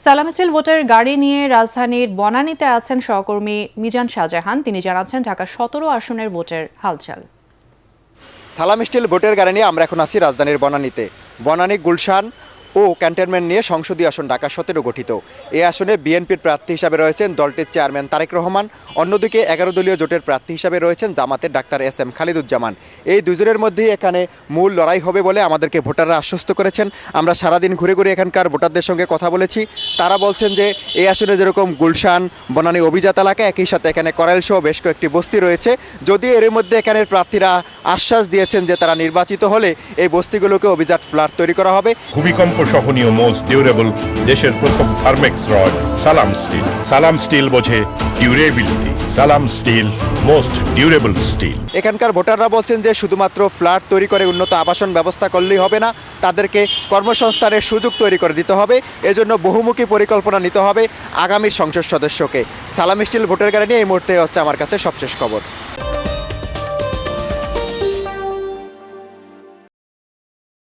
সালাম স্টিল ভোটের গাড়ি নিয়ে রাজধানীর বনানীতে আছেন সহকর্মী মিজান শাহজাহান। তিনি জানাচ্ছেন ঢাকা ১৭ আসনের ভোটের হালচাল। সালাম স্টিল ভোটের গাড়ি নিয়ে আমরা এখন আছি রাজধানীর বনানীতে। বনানী, গুলশান ও ক্যান্টনমেন্ট নিয়ে সংসদীয় আসন ঢাকা ১৭ গঠিত। এই আসনে বিএনপির প্রার্থী হিসাবে রয়েছেন দলটির চেয়ারম্যান তারেক রহমান। অন্যদিকে ১১ দলীয় জোটের প্রার্থী হিসাবে রয়েছেন জামাতের ডাক্তার এস.এম. খালিদুজ্জামান। এই দুজনের মধ্যেই এখানে মূল লড়াই হবে বলে আমাদেরকে ভোটাররা আশ্বস্ত করেছেন। আমরা সারাদিন ঘুরে ঘুরে এখানকার ভোটারদের সঙ্গে কথা বলেছি। তারা বলছেন যে এই আসনে যেরকম গুলশান, বনানী অভিজাত এলাকা, একই সাথে এখানে করাইল সহ বেশ কয়েকটি বস্তি রয়েছে। যদিও এর মধ্যে এখানের প্রার্থীরা আশ্বাস দিয়েছেন যে তারা নির্বাচিত হলে এই বস্তিগুলোকে অভিজাত ফ্ল্যাট তৈরি করা হবে। ভূমিকম্প সহনীয় মোস্ট ডিউরেবল দেশের প্রথম থার্মেক্স রড সালাম স্টিল। সালাম স্টিল বোঝে ডিউরেবিলিটি। সালাম স্টিল মোস্ট ডিউরেবল স্টিল। এখানকার ভোটাররা বলছেন যে শুধুমাত্র ফ্ল্যাট তৈরি করে উন্নত আবাসন ব্যবস্থা করলেই হবে না, তাদেরকে কর্মসংস্থানের সুযোগ তৈরি করে দিতে হবে। এজন্য বহুমুখী পরিকল্পনা নিতে হবে আগামী সংসদ সদস্যকে। সালাম স্টিল ভোটের গাড়ি নিয়ে এই মুহূর্তে হচ্ছে আমার কাছে সবশেষ খবর।